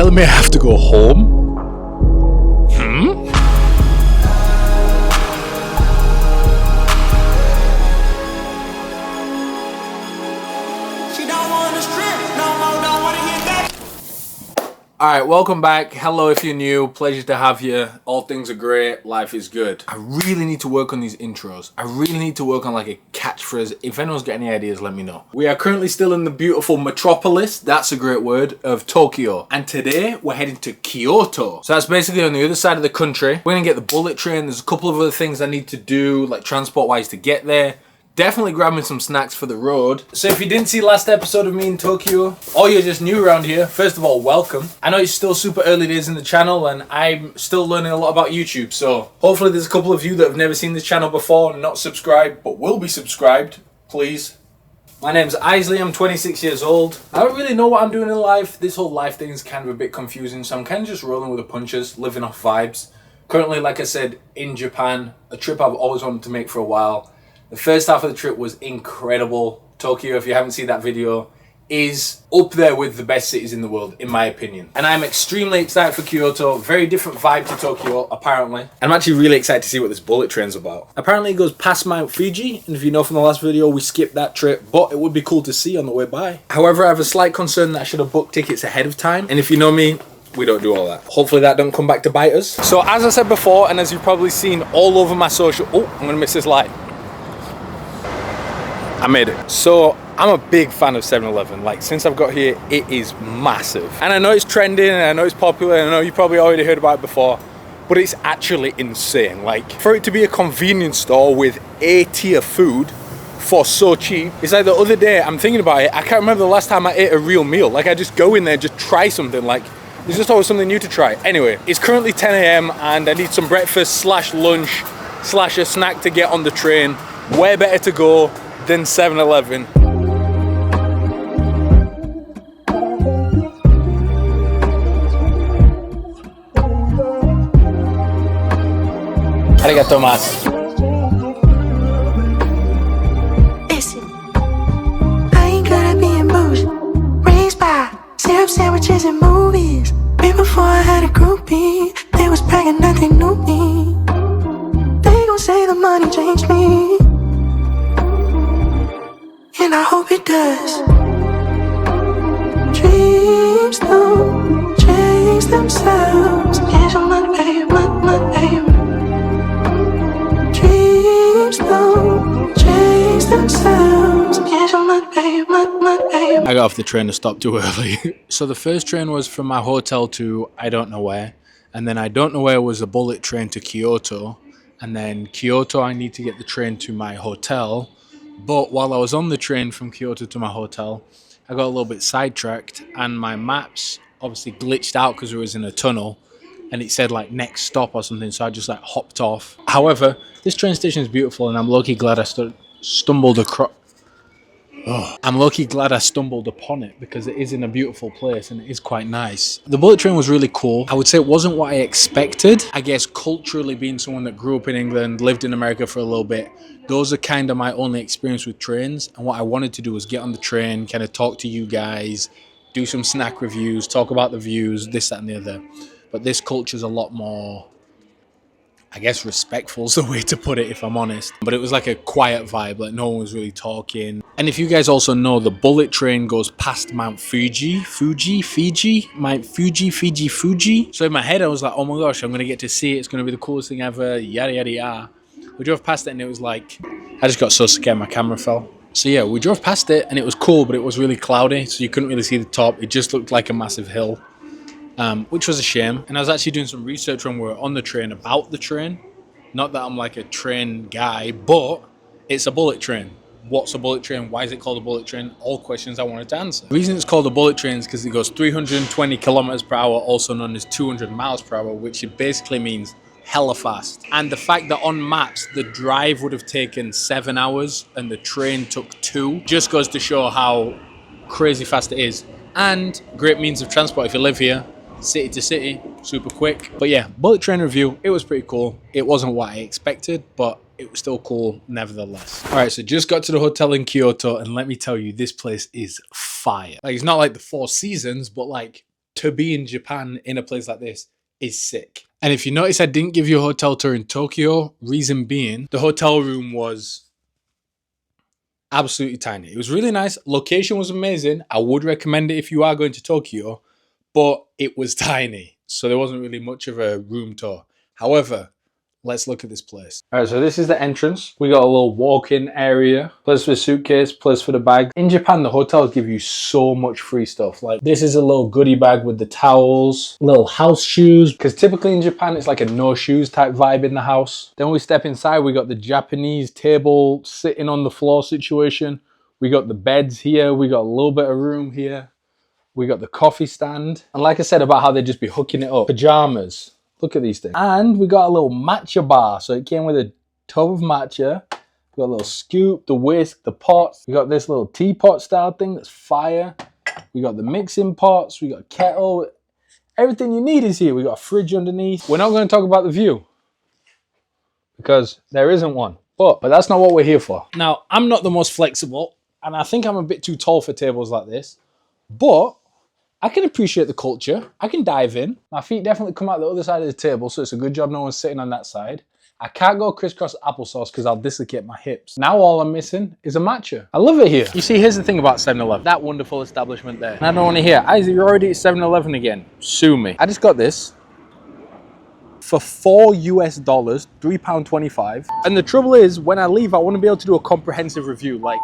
telling me I have to go home? Alright, welcome back. Hello if you're new. Pleasure to have you. All things are great. Life is good. I really need to work on these intros. I really need to work on like a catchphrase. If anyone's got any ideas, let me know. We are currently still in the beautiful metropolis, that's a great word, of Tokyo. And today we're heading to Kyoto. So that's basically on the other side of the country. We're gonna get the bullet train. There's a couple of other things I need to do, like transport-wise, to get there. Definitely grabbing some snacks for the road. So if you didn't see last episode of me in Tokyo, or you're just new around here, first of all, welcome. I know it's still super early days in the channel and I'm still learning a lot about YouTube. So hopefully there's a couple of you that have never seen this channel before and not subscribed, but will be subscribed, please. My name's Isley, I'm 26 years old. I don't really know what I'm doing in life. This whole life thing is kind of a bit confusing, so I'm kind of just rolling with the punches, living off vibes. Currently, like I said, in Japan, a trip I've always wanted to make for a while. The first half of the trip was incredible. Tokyo, if you haven't seen that video, is up there with the best cities in the world, in my opinion. And I'm extremely excited for Kyoto. Very different vibe to Tokyo, apparently. I'm actually really excited to see what this bullet train's about. Apparently it goes past Mount Fuji, and if you know from the last video, we skipped that trip, but it would be cool to see on the way by. However, I have a slight concern that I should have booked tickets ahead of time, and if you know me, we don't do all that. Hopefully that don't come back to bite us. So as I said before, and as you've probably seen all over my social... Oh, I'm gonna miss this light. I made it. So I'm a big fan of 7-Eleven. Like since I've got here, it is massive. And I know it's trending and I know it's popular and I know you probably already heard about it before, but it's actually insane. Like for it to be a convenience store with A-tier food for so cheap. It's like the other day, I'm thinking about it, I can't remember the last time I ate a real meal. Like I just go in there, just try something. Like there's just always something new to try. Anyway, it's currently 10 AM and I need some breakfast slash lunch slash a snack to get on the train. Where better to go than 7-Eleven. Arigato mas. Listen, I ain't good at being bougie. Raised by syrup sandwiches and movies. Way before I had a groupie, they was bragging that they knew me. They gon' say the money changed me, and I hope it does. Dreams don't change themselves. Can't you look, babe, look, babe. Dreams don't change themselves. Can't you look, babe, look, babe. I got off the train to stop too early. So the first train was from my hotel to I don't know where. And then I don't know where was a bullet train to Kyoto. And then Kyoto, I need to get the train to my hotel. But while I was on the train from Kyoto to my hotel, I got a little bit sidetracked and my maps obviously glitched out because it was in a tunnel and it said like next stop or something, so I just like hopped off. However, this train station is beautiful and I'm low-key glad I stumbled across... I'm low-key glad I stumbled upon it because it is in a beautiful place and it is quite nice. The bullet train was really cool. I would say it wasn't what I expected. I guess culturally, being someone that grew up in England, lived in America for a little bit, those are kind of my only experience with trains. And what I wanted to do was get on the train, kind of talk to you guys, do some snack reviews, talk about the views, this, that and the other. But this culture is a lot more, I guess, respectful is the way to put it, if I'm honest. But it was like a quiet vibe, like no one was really talking. And if you guys also know, the bullet train goes past Mount Fuji. Mount Fuji. So in my head, I was like, oh my gosh, I'm going to get to see it. It's going to be the coolest thing ever, yada, yada, yada. We drove past it and it was like, I just got so scared my camera fell. So yeah, we drove past it and it was cool, but it was really cloudy. So you couldn't really see the top. It just looked like a massive hill. Which was a shame. And I was actually doing some research when we were on the train about the train. Not that I'm like a train guy, but it's a bullet train. What's a bullet train? Why is it called a bullet train? All questions I wanted to answer. The reason it's called a bullet train is because it goes 320 kilometers per hour, also known as 200 miles per hour, which basically means hella fast. And the fact that on maps, the drive would have taken 7 hours and the train took 2, just goes to show how crazy fast it is. And great means of transport if you live here. City to city, super quick. But yeah, bullet train review, it was pretty cool. It wasn't what I expected, but it was still cool nevertheless. All right, so just got to the hotel in Kyoto, and let me tell you, this place is fire. Like, it's not like the Four Seasons, but like to be in Japan in a place like this is sick. And if you notice, I didn't give you a hotel tour in Tokyo. Reason being, the hotel room was absolutely tiny. It was really nice. Location was amazing. I would recommend it if you are going to Tokyo, but it was tiny. So there wasn't really much of a room tour. However, let's look at this place. All right, so this is the entrance. We got a little walk-in area, place for the suitcase, place for the bag. In Japan, the hotels give you so much free stuff. Like this is a little goodie bag with the towels, little house shoes, because typically in Japan, it's like a no shoes type vibe in the house. Then we step inside, we got the Japanese table sitting on the floor situation. We got the beds here. We got a little bit of room here. We got the coffee stand. And like I said about how they'd just be hooking it up, pajamas. Look at these things. And we got a little matcha bar. So it came with a tub of matcha. We got a little scoop, the whisk, the pots. We got this little teapot style thing that's fire. We got the mixing pots. We got a kettle. Everything you need is here. We got a fridge underneath. We're not going to talk about the view because there isn't one. But that's not what we're here for. Now, I'm not the most flexible and I think I'm a bit too tall for tables like this. But I can appreciate the culture. I can dive in. My feet definitely come out the other side of the table, so it's a good job no one's sitting on that side. I can't go crisscross applesauce because I'll dislocate my hips. Now all I'm missing is a matcha. I love it here. You see, here's the thing about 7-Eleven. That wonderful establishment there. And I don't want to hear, Isaac, you're already at 7-Eleven again. Sue me. I just got this for $4 US, £3.25. And the trouble is, when I leave, I want to be able to do a comprehensive review. Like,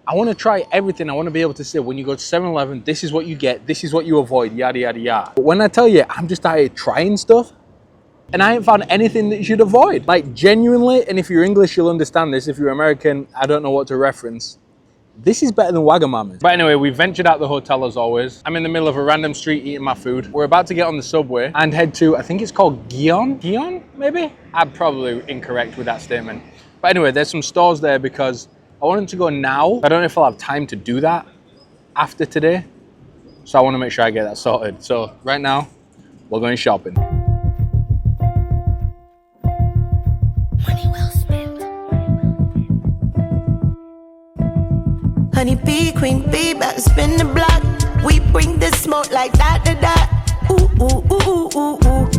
I want to try everything. I want to be able to say, when you go to 7-Eleven, this is what you get, this is what you avoid, yada, yada, yada. But when I tell you, I'm just out here trying stuff, and I ain't found anything that you should avoid. Like, genuinely, and if you're English, you'll understand this. If you're American, I don't know what to reference. This is better than Wagamama's. But anyway, we ventured out the hotel as always. I'm in the middle of a random street eating my food. We're about to get on the subway and head to, I think it's called Gion? Gion, maybe? I'm probably incorrect with that statement. But anyway, there's some stores there because I want them to go now. I don't know if I'll have time to do that after today. So I want to make sure I get that sorted. So right now, we're going shopping. Honey bee, queen bee, about to spin the block. We bring the smoke like that, da da. Ooh, ooh, ooh, ooh, ooh,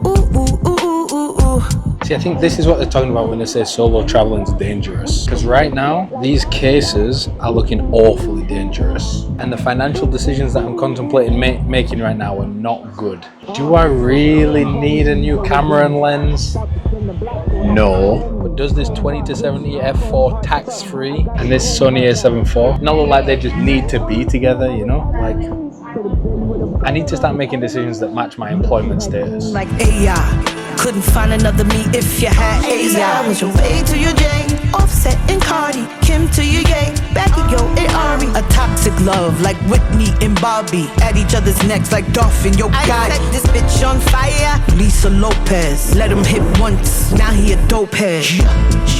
ooh, ooh, ooh, ooh, ooh. See, I think this is what they're talking about when they say solo traveling is dangerous. Because right now, these cases are looking awfully dangerous. And the financial decisions that I'm contemplating making right now are not good. Do I really need a new camera and lens? No. But does this 20-70 f4 tax-free and this Sony a7 IV not look like they just need to be together, you know? Like, I need to start making decisions that match my employment status. Like AI, couldn't find another me if you had AI. Was your way to your J, Offset and Cardi, Kim to your Ye, Becky Yo and Ari. A toxic love like Whitney and Bobby, at each other's necks like Dolphin. Yo, God, I set this bitch on fire. Lisa Lopez, let him hit once, now he a dope head.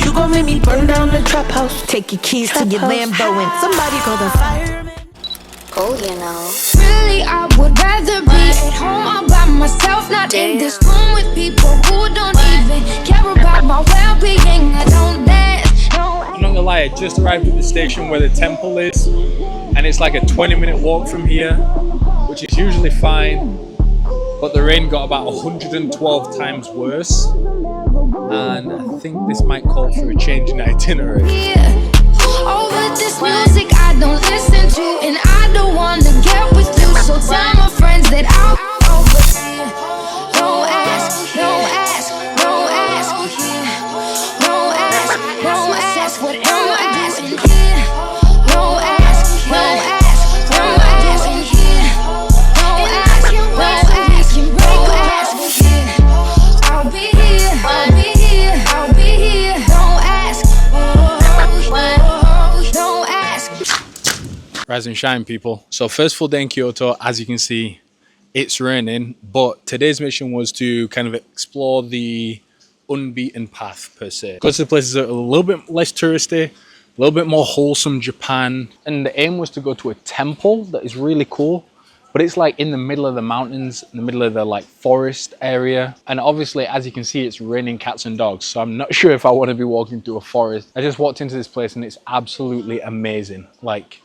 You gon' make me burn down the trap house. Take your keys to your Lambo and somebody call the fireman. Oh, you know. Really, I would rather be at home all by myself, not in this room with people who don't even care about my well-being. I don't dance, no. I'm not gonna lie, I just arrived at the station where the temple is, and it's like a 20-minute walk from here, which is usually fine, but the rain got about 112 times worse, and I think this might call for a change in itinerary. Yeah. Over this music I don't listen to, and I don't wanna get with you, so tell my friends that I'll over here. Don't ask, don't ask, don't ask, don't ask, don't ask what I'm doing here. Don't ask, don't ask, don't ask here. Don't ask, don't ask, don't ask here. I'll be here, I'll be here, I'll be here. Don't ask. Rise and shine, people. So first full day in Kyoto, as you can see, it's raining, but today's mission was to kind of explore the unbeaten path per se. Go to the places that are a little bit less touristy, a little bit more wholesome Japan. And the aim was to go to a temple that is really cool, but it's like in the middle of the mountains, in the middle of the like forest area. And obviously, as you can see, it's raining cats and dogs. So I'm not sure if I want to be walking through a forest. I just walked into this place and it's absolutely amazing. Like,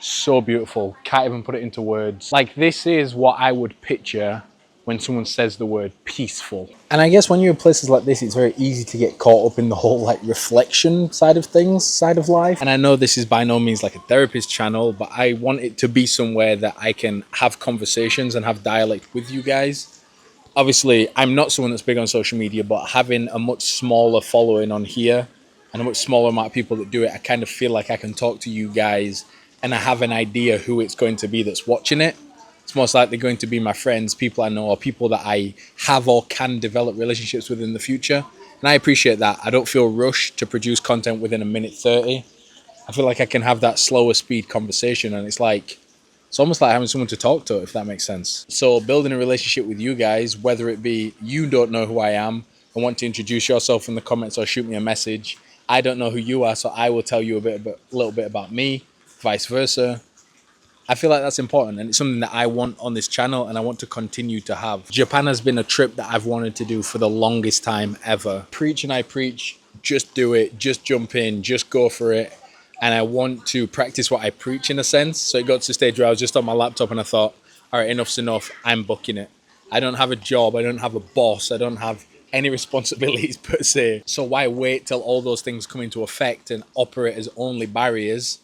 So beautiful. Can't even put it into words. Like, this is what I would picture when someone says the word peaceful. And I guess when you're in places like this, it's very easy to get caught up in the whole like reflection side of things, side of life. And I know this is by no means like a therapist channel, but I want it to be somewhere that I can have conversations and have dialect with you guys. Obviously, I'm not someone that's big on social media, but having a much smaller following on here and a much smaller amount of people that do it, I kind of feel like I can talk to you guys and I have an idea who it's going to be that's watching it. It's most likely going to be my friends, people I know, or people that I have or can develop relationships with in the future. And I appreciate that. I don't feel rushed to produce content within a minute 30. I feel like I can have that slower speed conversation, and it's almost like having someone to talk to, if that makes sense. So building a relationship with you guys, whether it be you don't know who I am and want to introduce yourself in the comments or shoot me a message. I don't know who you are, so I will tell you a little bit about me, vice versa. I feel like that's important, and it's something that I want on this channel and I want to continue to have. Japan has been a trip that I've wanted to do for the longest time ever. Preach and I preach, just do it, just jump in, just go for it. And I want to practice what I preach in a sense. So it got to the stage where I was just on my laptop and I thought, all right, enough's enough, I'm booking it. I don't have a job, I don't have a boss, I don't have any responsibilities per se. So why wait till all those things come into effect and operate as only barriers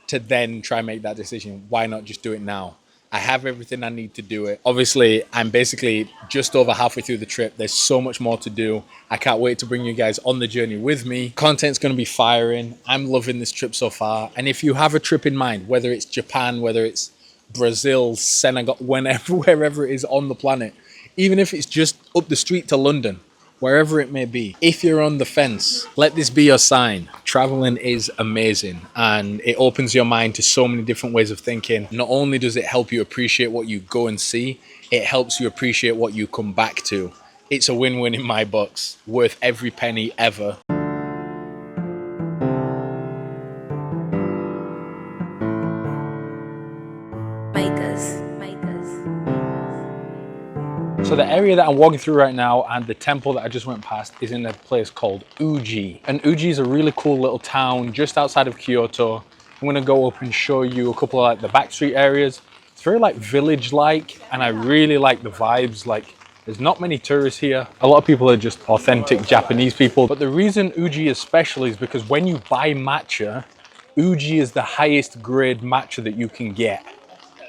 to then try and make that decision? Why not just do it now? I have everything I need to do it. Obviously, I'm basically just over halfway through the trip. There's so much more to do. I can't wait to bring you guys on the journey with me. Content's going to be firing. I'm loving this trip so far. And if you have a trip in mind, whether it's Japan, whether it's Brazil, Senegal, wherever it is on the planet, even if it's just up the street to London, wherever it may be, if you're on the fence, let this be your sign. Traveling is amazing and it opens your mind to so many different ways of thinking. Not only does it help you appreciate what you go and see, it helps you appreciate what you come back to. It's a win-win in my books, worth every penny ever. So the area that I'm walking through right now and the temple that I just went past is in a place called Uji. And Uji is a really cool little town just outside of Kyoto. I'm gonna go up and show you a couple of like the backstreet areas. It's very like village-like, and I really like the vibes. Like, there's not many tourists here. A lot of people are just authentic Japanese people. But the reason Uji is special is because when you buy matcha, Uji is the highest grade matcha that you can get.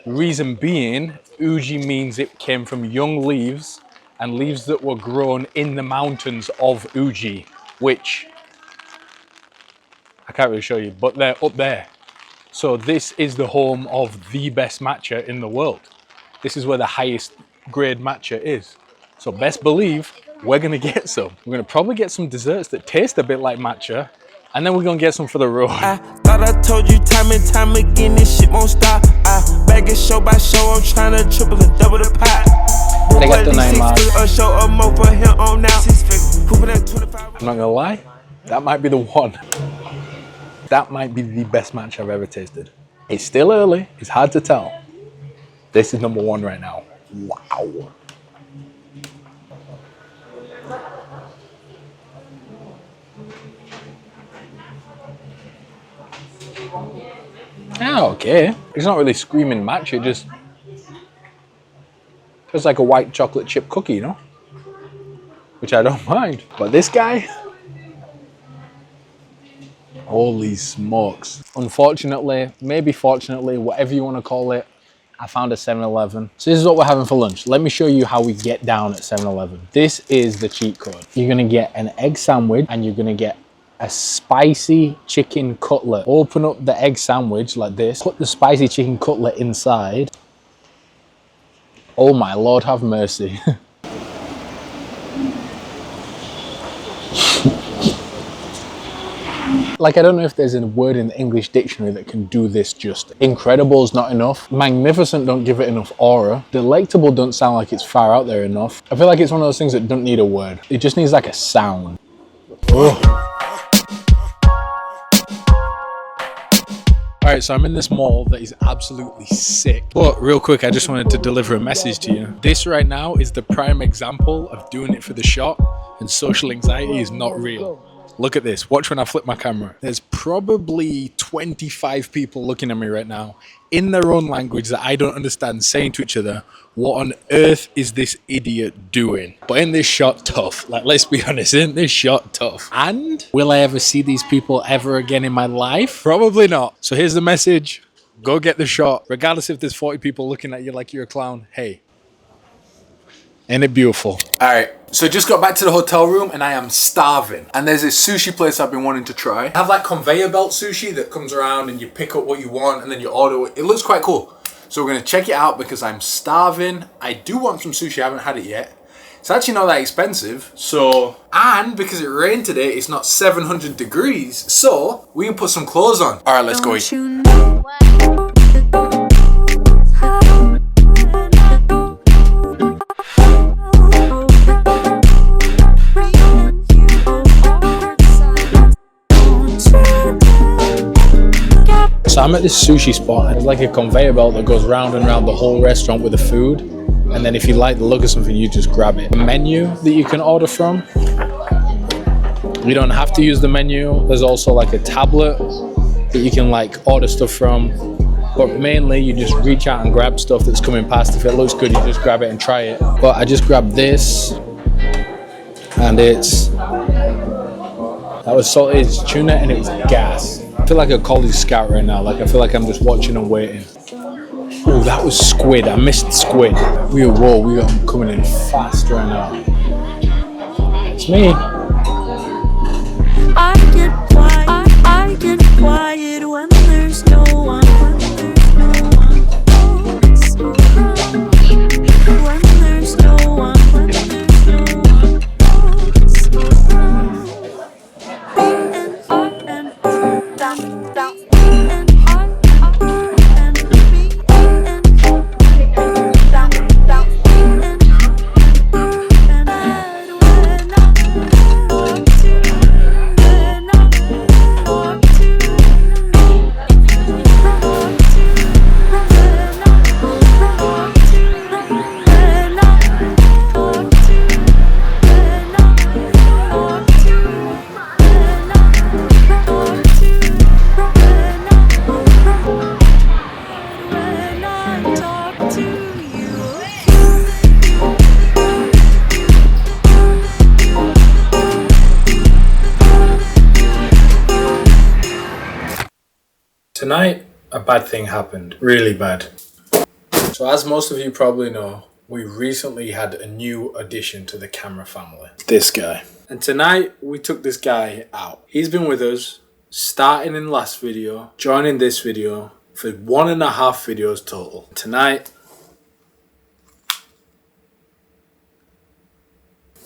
Reason being, Uji means it came from young leaves and leaves that were grown in the mountains of Uji, which I can't really show you, but they're up there. So this is the home of the best matcha in the world. This is where the highest grade matcha is. So best believe we're gonna get some. We're gonna probably get some desserts that taste a bit like matcha, and then we're gonna get some for the road. I thought I told you time and time again, this shit won't stop. I bag it show by show, I'm trying to triple and double the pot. A show or more for him on now. I'm not gonna lie, that might be the one. That might be the best matcha I've ever tasted. It's still early, it's hard to tell. This is number one right now. Wow. Oh, okay. It's not really screaming matcha, it just feels like a white chocolate chip cookie, you know? Which I don't mind. But this guy, holy smokes. Unfortunately, maybe fortunately, whatever you want to call it, I found a 7-Eleven. So this is what we're having for lunch. Let me show you how we get down at 7-Eleven. This is the cheat code. You're gonna get an egg sandwich and you're gonna get a spicy chicken cutlet. Open up the egg sandwich like this, put the spicy chicken cutlet inside. Oh my Lord, have mercy. Like, I don't know if there's a word in the English dictionary that can do this justice. Incredible is not enough. Magnificent don't give it enough aura. Delectable don't sound like it's far out there enough. I feel like it's one of those things that don't need a word. It just needs like a sound. Oh. All right, so I'm in this mall that is absolutely sick. But real quick, I just wanted to deliver a message to you. This right now is the prime example of doing it for the shot, and social anxiety is not real. Look at this. Watch when I flip my camera. There's probably 25 people looking at me right now in their own language that I don't understand, saying to each other, what on earth is this idiot doing? But in this shot, tough. Like, let's be honest, in this shot, tough. And will I ever see these people ever again in my life? Probably not. So here's the message. Go get the shot. Regardless if there's 40 people looking at you like you're a clown. Hey. Ain't it beautiful? All right, so just got back to the hotel room and I am starving. And there's this sushi place I've been wanting to try. I have like conveyor belt sushi that comes around and you pick up what you want and then you order it. It looks quite cool. So we're gonna check it out because I'm starving. I do want some sushi, I haven't had it yet. It's actually not that expensive. So, and because it rained today, it's not 700 degrees. So we can put some clothes on. All right, let's go eat. So I'm at this sushi spot. There's like a conveyor belt that goes round and round the whole restaurant with the food. And then if you like the look of something, you just grab it. A menu that you can order from. You don't have to use the menu. There's also like a tablet that you can like order stuff from. But mainly you just reach out and grab stuff that's coming past. If it looks good, you just grab it and try it. But I just grabbed this. And that was salted tuna and it was gas. I feel like a college scout right now. Like I feel like I'm just watching and waiting. Oh, that was squid. I missed squid. We are coming in fast right now. It's me. I get quiet when there's no one. When there's no one. Tonight, a bad thing happened. Really bad. So as most of you probably know, we recently had a new addition to the camera family. This guy. And tonight, we took this guy out. He's been with us, starting in last video, joining this video, for 1.5 videos total. Tonight,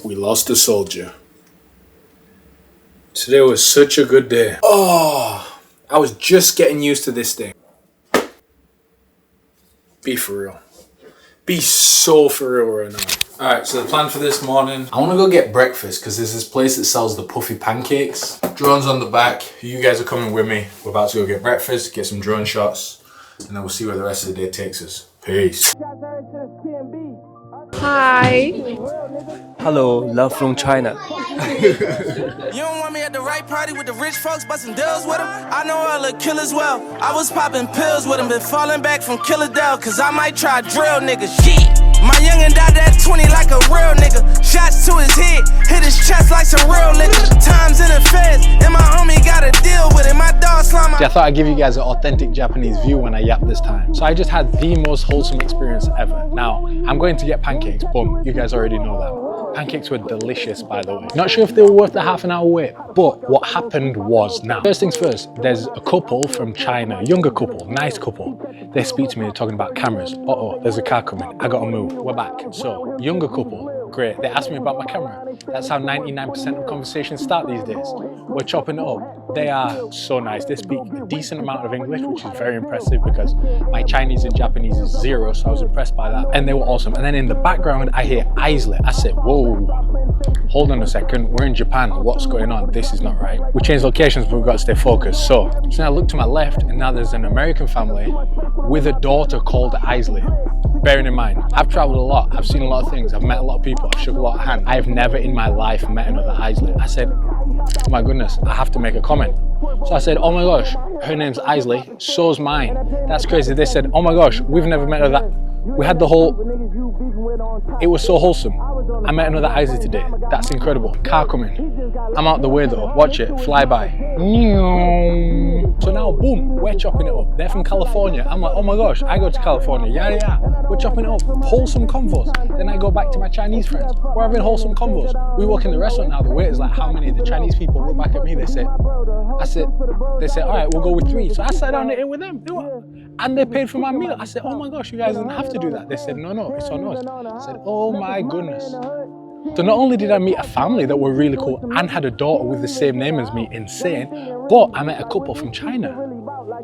we lost a soldier. Today was such a good day. Oh, I was just getting used to this thing. Be for real. Be so for real right now. Alright, so the plan for this morning, I want to go get breakfast because there's this place that sells the puffy pancakes. Drone's on the back. You guys are coming with me. We're about to go get breakfast, get some drone shots, and then we'll see where the rest of the day takes us. Peace. Hi. Hello, love from China. You don't want me at the right party with the rich folks busting deals with them? I know all the killers well. I was popping pills with them, been falling back from Killadale, cause I might try drill niggas. Shit. My youngin' died at 20 like a real nigga. Shots to his head, hit his chest like some real nigga. Times in the feds, and my homie got a deal with it. My dog slime. I thought I'd give you guys an authentic Japanese view when I yap this time. So I just had the most wholesome experience ever. Now, I'm going to get pancakes. Boom, you guys already know that. Pancakes were delicious, by the way. Not sure if they were worth the half an hour wait, but what happened was, now, first things first, there's a couple from China, a younger couple, nice couple. They speak to me, they're talking about cameras. Uh-oh, there's a car coming, I gotta move, we're back. So, younger couple, great. They asked me about my camera. That's how 99% of conversations start these days. We're chopping it up. They are so nice. They speak a decent amount of English, which is very impressive because my Chinese and Japanese is 0, so I was impressed by that. And they were awesome. And then in the background, I hear Isley. I said, whoa, hold on a second. We're in Japan. What's going on? This is not right. We changed locations, but we've got to stay focused. So now I look to my left, and now there's an American family with a daughter called Isley. Bearing in mind, I've traveled a lot. I've seen a lot of things. I've met a lot of people. I've shook a lot of hands. I have never in my life met another Isley. I said, oh my goodness, I have to make a comment. So I said, oh my gosh, her name's Isley, so's mine. That's crazy. They said, oh my gosh, we've never met her. We had the whole, it was so wholesome. I met another Isley today. That's incredible. Car coming. I'm out the way though. Watch it, fly by. So now, boom, we're chopping it up. They're from California. I'm like, oh my gosh, I go to California. Yeah. We're chopping it up. Wholesome convos. Then I go back to my Chinese friends. We're having wholesome convos. We walk in the restaurant now. The waiter's like, how many? The Chinese people look back at me. They say, all right, we'll go with 3. So I sat down and ate with them. And they paid for my meal. I said, oh my gosh, you guys didn't have to do that. They said, no, it's on us. I said, oh my goodness. So not only did I meet a family that were really cool and had a daughter with the same name as me, insane, but I met a couple from China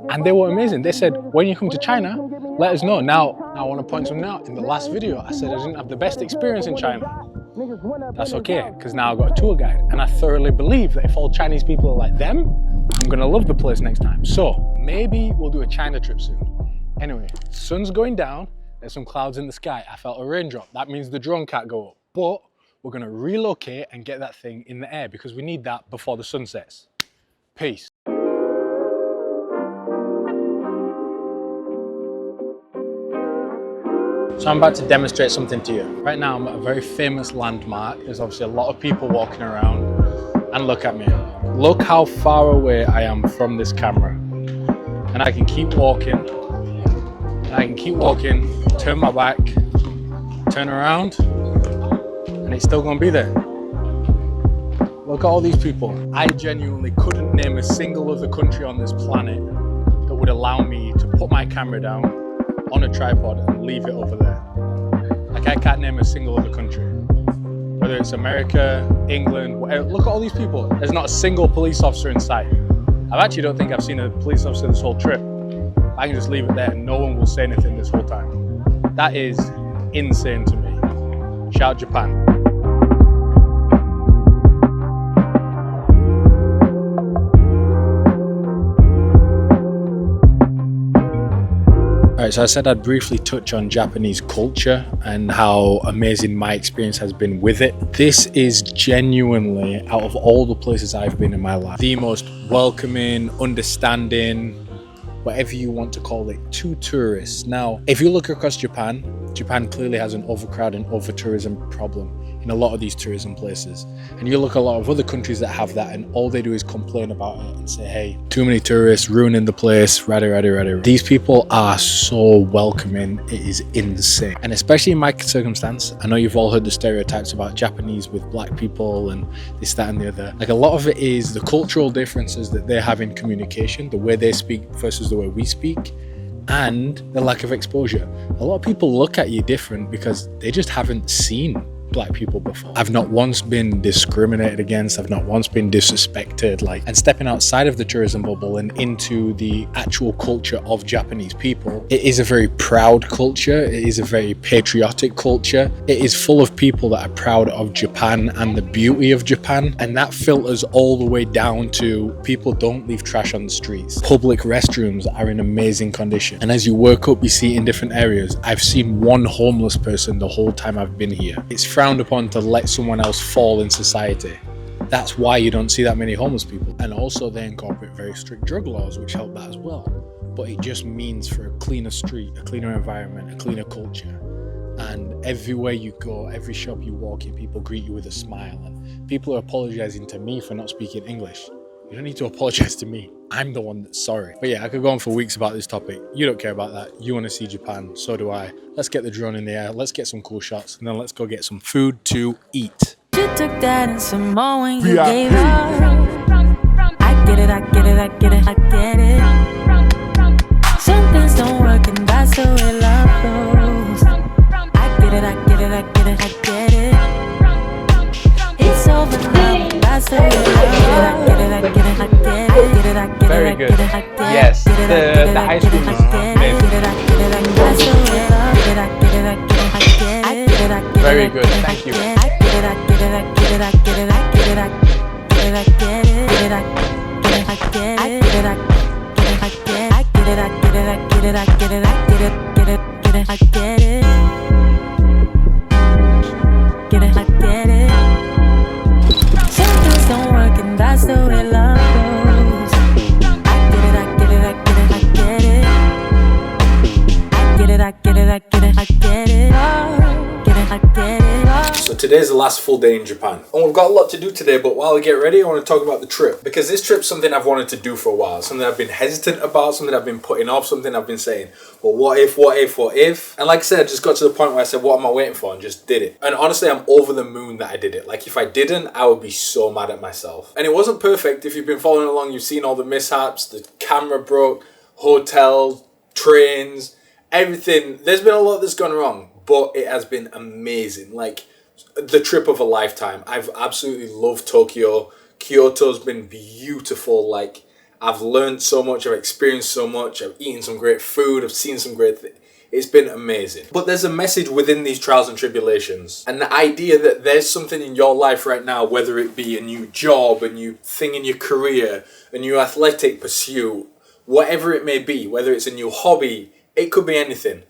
and they were amazing. They said, when you come to China, let us know. Now I want to point something out. In the last video, I said I didn't have the best experience in China. That's okay, because now I've got a tour guide and I thoroughly believe that if all Chinese people are like them, I'm gonna love the place next time. So maybe we'll do a China trip soon. Anyway, sun's going down, there's some clouds in the sky. I felt a raindrop. That means the drone can't go up, but we're gonna relocate and get that thing in the air because we need that before the sun sets. Peace. So I'm about to demonstrate something to you. Right now I'm at a very famous landmark. There's obviously a lot of people walking around and look at me. Look how far away I am from this camera. And I can keep walking, and I can keep walking, turn my back, turn around, and it's still gonna be there. Look at all these people. I genuinely couldn't name a single other country on this planet that would allow me to put my camera down on a tripod and leave it over there. Like I can't name a single other country. Whether it's America, England, whatever. Look at all these people. There's not a single police officer in sight. I actually don't think I've seen a police officer this whole trip. I can just leave it there and no one will say anything this whole time. That is insane to me. Shout out Japan. Alright, so I said I'd briefly touch on Japanese culture and how amazing my experience has been with it. This is genuinely, out of all the places I've been in my life, the most welcoming, understanding, whatever you want to call it, to tourists. Now, if you look across Japan, Japan clearly has an overcrowd and over-tourism problem in a lot of these tourism places. And you look at a lot of other countries that have that and all they do is complain about it and say, hey, too many tourists, ruining the place, rada. These people are so welcoming, it is insane. And especially in my circumstance, I know you've all heard the stereotypes about Japanese with black people and this, that and the other. Like a lot of it is the cultural differences that they have in communication, the way they speak versus the way we speak, and the lack of exposure. A lot of people look at you different because they just haven't seen black people before. I've not once been discriminated against, I've not once been disrespected, and stepping outside of the tourism bubble and into the actual culture of Japanese people. It is a very proud culture, it is a very patriotic culture, it is full of people that are proud of Japan and the beauty of Japan, and that filters all the way down to people don't leave trash on the streets. Public restrooms are in amazing condition, and as you work up you see in different areas. I've seen one homeless person the whole time I've been here. It's frowned upon to let someone else fall in society. That's why you don't see that many homeless people. And also they incorporate very strict drug laws, which help that as well. But it just means for a cleaner street, a cleaner environment, a cleaner culture. And everywhere you go, every shop you walk in, people greet you with a smile. And people are apologizing to me for not speaking English. You don't need to apologize to me. I'm the one that's sorry. But yeah, I could go on for weeks about this topic. You don't care about that. You want to see Japan. So do I. Let's get the drone in the air. Let's get some cool shots. And then let's go get some food to eat. You took that and some more when you gave up. I get it. Some things don't work and that's the way love goes. I get it. It's over now, that's the way I get it. Very good. Yes, the ice cream is amazing. Very good, thank you. today's the last full day in Japan. And we've got a lot to do today, but while we get ready, I want to talk about the trip. Because this trip's something I've wanted to do for a while. Something I've been hesitant about, something I've been putting off, something I've been saying, well, what if? And like I said, I just got to the point where I said, what am I waiting for? And just did it. And honestly, I'm over the moon that I did it. Like, if I didn't, I would be so mad at myself. And it wasn't perfect. If you've been following along, you've seen all the mishaps, the camera broke, hotels, trains, everything. There's been a lot that's gone wrong, but it has been amazing. Like, the trip of a lifetime. I've absolutely loved Tokyo. Kyoto's been beautiful. Like, I've learned so much, I've experienced so much, I've eaten some great food, I've seen some great things. It's been amazing. But there's a message within these trials and tribulations. And the idea that there's something in your life right now, whether it be a new job, a new thing in your career, a new athletic pursuit, whatever it may be, whether it's a new hobby, it could be anything.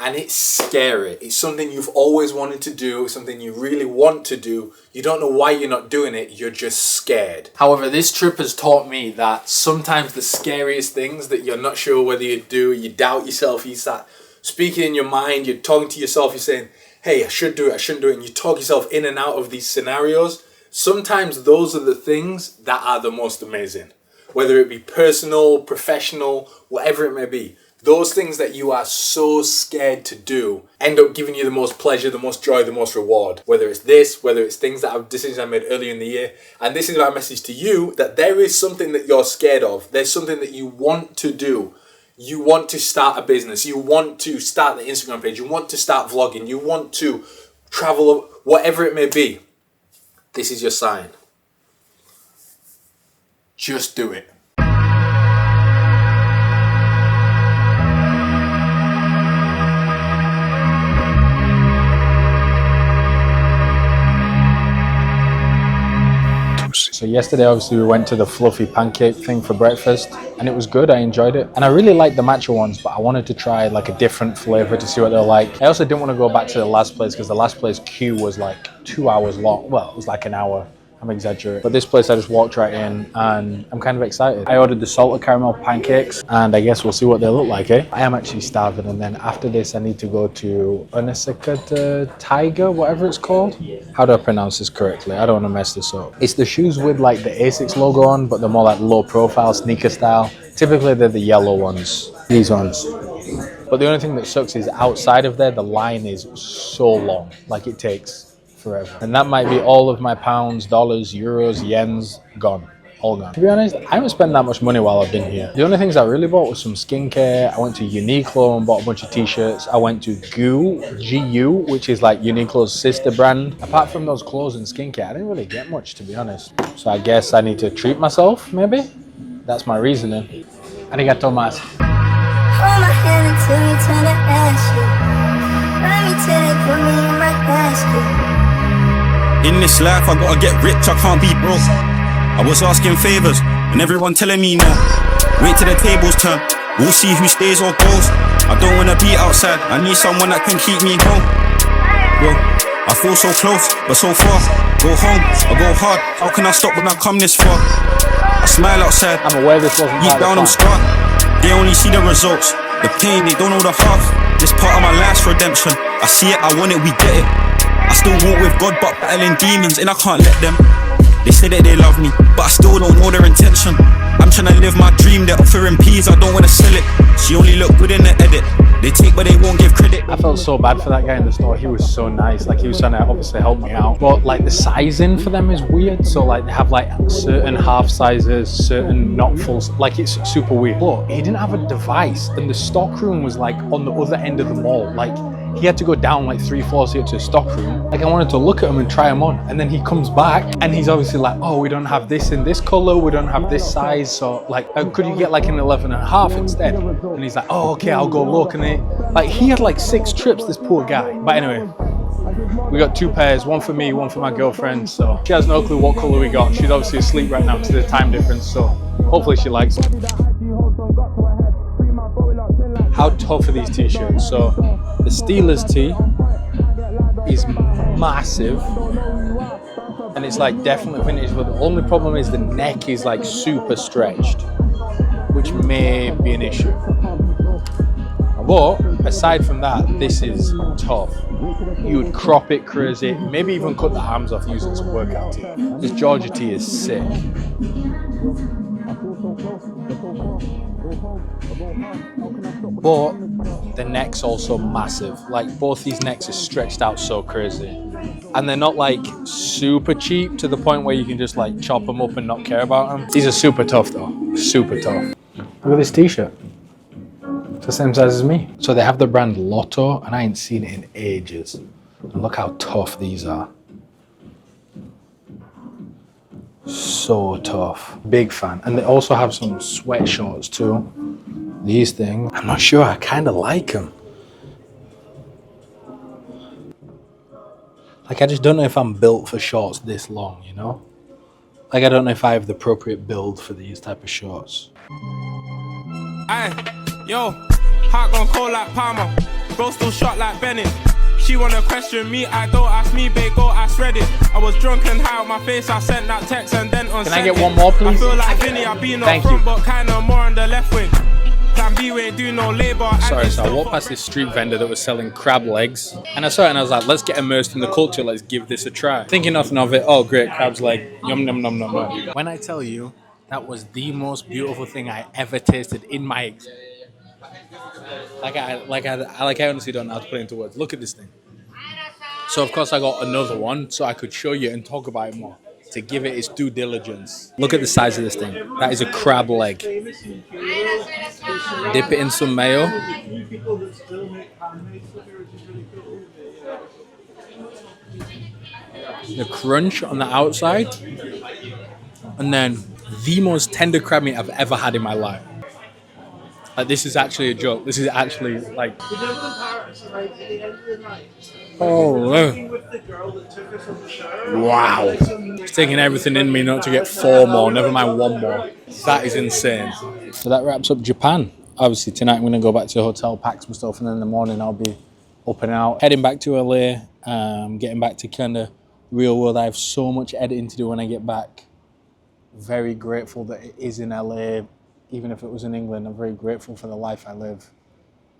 And it's scary. It's something you've always wanted to do, something you really want to do. You don't know why you're not doing it, you're just scared. However, this trip has taught me that sometimes the scariest things that you're not sure whether you do, you doubt yourself, you start speaking in your mind, you're talking to yourself, you're saying, hey, I should do it, I shouldn't do it, and you talk yourself in and out of these scenarios. Sometimes those are the things that are the most amazing. Whether it be personal, professional, whatever it may be. Those things that you are so scared to do end up giving you the most pleasure, the most joy, the most reward. Whether it's this, whether it's decisions I made earlier in the year. And this is my message to you, that there is something that you're scared of. There's something that you want to do. You want to start a business. You want to start the Instagram page. You want to start vlogging. You want to travel, whatever it may be. This is your sign. Just do it. So yesterday, obviously, we went to the fluffy pancake thing for breakfast, and it was good. I enjoyed it. And I really liked the matcha ones, but I wanted to try like a different flavor to see what they're like. I also didn't want to go back to the last place because the last place queue was like 2 hours long. Well, it was like an hour. I'm exaggerating. But this place, I just walked right in and I'm kind of excited. I ordered the salted caramel pancakes and I guess we'll see what they look like, eh? I am actually starving, and then after this I need to go to Unisaka Tiger, whatever it's called. How do I pronounce this correctly? I don't want to mess this up. It's the shoes with like the ASICS logo on, but they're more like low profile, sneaker style. Typically they're the yellow ones, these ones. But the only thing that sucks is outside of there, the line is so long, like it takes forever. And that might be all of my pounds, dollars, euros, yens gone. All gone. To be honest, I haven't spent that much money while I've been here. The only things I really bought was some skincare. I went to Uniqlo and bought a bunch of t-shirts. I went to GU, which is like Uniqlo's sister brand. Apart from those clothes and skincare, I didn't really get much, to be honest. So I guess I need to treat myself, maybe? That's my reasoning. Arigato mas. Hold my hand until you turn to ashes. Let me till they put me in my basket. In this life, I gotta get rich, I can't be broke. I was asking favors, and everyone telling me no. Wait till the tables turn, we'll see who stays or goes. I don't wanna be outside, I need someone that can keep me home. Yo, I feel so close, but so far. Go home, I go hard, how can I stop when I come this far? I smile outside, I'm aware this wasn't deep down I'm scarred. They only see the results, the pain, they don't know the half. This part of my life's redemption, I see it, I want it, we get it. I still walk with God, but battling demons, and I can't let them. They say that they love me, but I still don't know their intention. I'm trying to live my dream, they're offering peas, I don't want to sell it. She only look good in the edit, they take but they won't give credit. I felt so bad for that guy in the store. He was so nice, like he was trying to obviously help me out. But like the sizing for them is weird, so like they have like certain half sizes, certain not full, like it's super weird. But he didn't have a device, and the stock room was like on the other end of the mall. Like he had to go down like 3 floors to get to the stock room. Like I wanted to look at him and try him on, and then he comes back and he's obviously like, oh, we don't have this in this color, we don't have this size, so like could you get like an 11.5 instead? And he's like, oh, okay, I'll go look. And like he had like 6 trips, this poor guy. But anyway, we got 2 pairs, one for me, one for my girlfriend. So she has no clue what color we got. She's obviously asleep right now because of the time difference, so hopefully she likes it. How tough are these t-shirts? So the Steelers tee is massive and it's like definitely vintage, but the only problem is the neck is like super stretched, which may be an issue. But aside from that, this is tough. You would crop it crazy, maybe even cut the arms off using some workout tee. This Georgia tee is sick. But the neck's also massive. Like both these necks are stretched out so crazy. And they're not like super cheap to the point where you can just like chop them up and not care about them. These are super tough though, super tough. Look at this t-shirt. It's the same size as me. So they have the brand Lotto and I ain't seen it in ages. And look how tough these are. So tough. Big fan. And they also have some sweatshorts too. These things, I'm not sure, I kind of like them. Like I just don't know if I'm built for shorts this long, you know? Like I don't know if I have the appropriate build for these type of shorts. Aye, yo, heart gone cold like Palmer, bro still shot like Bennett. She wanna question me, I don't ask me, babe, go ask Reddit. I was drunk and high on my face, I sent that text and then on. Can I get one more, please? I feel like Vinny, I've been up front, but kinda more on the left wing. Plan B, we ain't do no labor. Sorry, so I walked past this street vendor that was selling crab legs, and I saw it and I was like, let's get immersed in the culture, let's give this a try. Thinking nothing of it, oh great, crab's leg, yum yum yum yum yum. When I tell you, that was the most beautiful thing I ever tasted in my experience. I honestly don't know how to put it into words. Look at this thing. So of course I got another one so I could show you and talk about it more, to give it its due diligence. Look at the size of this thing. That is a crab leg. Dip it in some mayo. The crunch on the outside. And then the most tender crab meat I've ever had in my life. Like this is actually a joke. This is actually like... Oh, wow. It's taking everything in me not to get 4 more, never mind 1 more. That is insane. So that wraps up Japan. Obviously tonight I'm going to go back to the hotel, pack some stuff, and then in the morning I'll be up and out. Heading back to LA, getting back to kind of real world. I have so much editing to do when I get back. Very grateful that it is in LA. Even if it was in England, I'm very grateful for the life I live.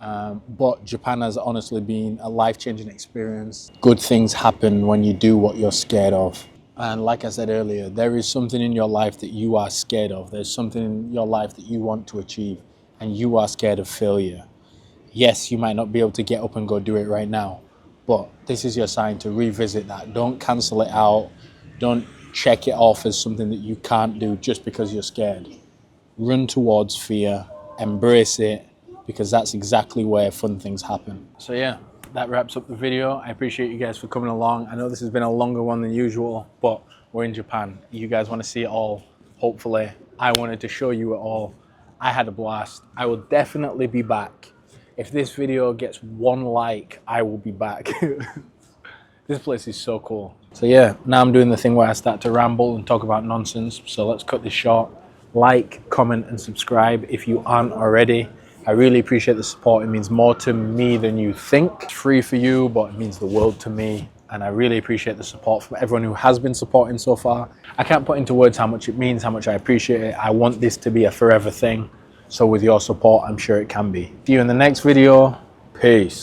But Japan has honestly been a life-changing experience. Good things happen when you do what you're scared of. And like I said earlier, there is something in your life that you are scared of. There's something in your life that you want to achieve, and you are scared of failure. Yes, you might not be able to get up and go do it right now, but this is your sign to revisit that. Don't cancel it out. Don't check it off as something that you can't do just because you're scared. Run towards fear, embrace it, because that's exactly where fun things happen. So yeah, that wraps up the video. I appreciate you guys for coming along. I know this has been a longer one than usual, but we're in Japan. You guys want to see it all, hopefully. I wanted to show you it all. I had a blast. I will definitely be back. If this video gets 1 like, I will be back. This place is so cool. So yeah, now I'm doing the thing where I start to ramble and talk about nonsense. So let's cut this short. Like, comment, and subscribe if you aren't already. I really appreciate the support. It means more to me than you think. It's free for you, but it means the world to me. And I really appreciate the support from everyone who has been supporting so far. I can't put into words how much it means, how much I appreciate it. I want this to be a forever thing. So with your support, I'm sure it can be. See you in the next video. Peace.